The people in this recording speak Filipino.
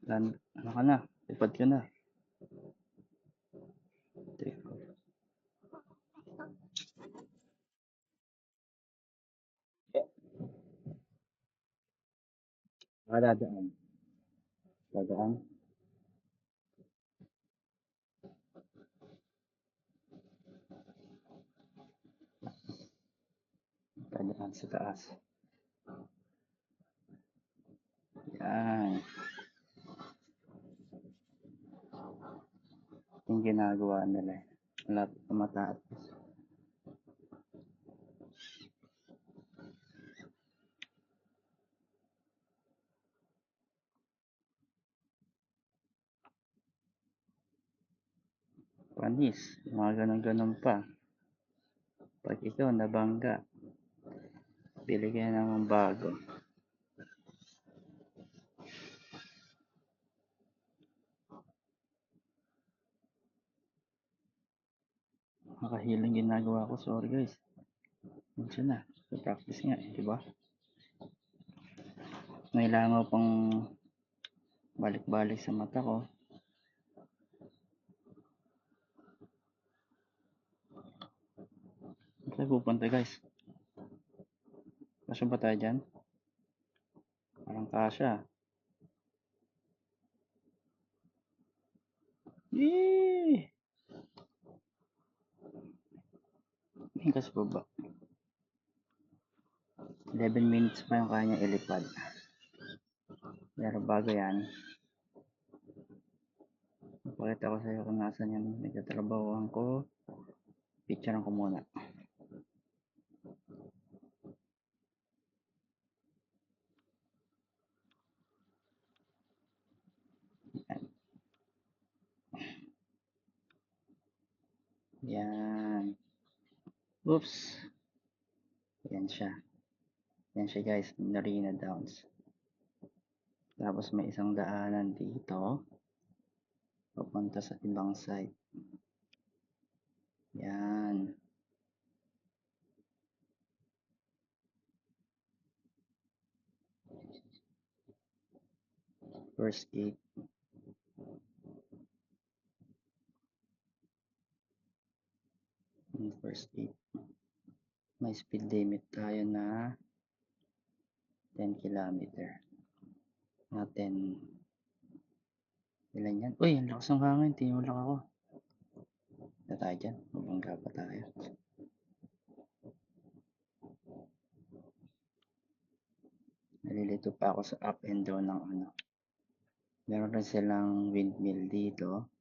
Ano ka na? Lipad ka na. Dadaan. Dadaan. Dadaan sa taas. Yan. Yung ginagawa nila. Malapit na matapos. Panis. Mga ganun-ganun pa. Pag ikaw nabangga, bili ka naman bago. Makahilang ginagawa ko. Sorry guys. Minsan na. Sa practice nga. Diba? Kailangan ko pang balik-balik sa mata ko. Saan pupunta guys? Kasya ba tayo dyan? Parang kasya. Yee! Kasi baba. 11 minutes pa yung kanya ilipad. Pero bago yan, napakita ko sa'yo kung nasan yung nagtatrabahoan ko. Picturean ko muna. Yan. Oops. Yan siya. Yan siya guys, Marina Downs. Tapos may isang daanan dito. Papunta sa ibang side. Yan. First gate. First gate. May speed limit tayo na 10 kilometer. Na 10. Ilan yan? Uy, ang lakas ng hangin. Tinulak ako. Na tayo dyan. Mabangga pa tayo. Nalilito pa ako sa up and down ng ano. Meron rin silang windmill dito.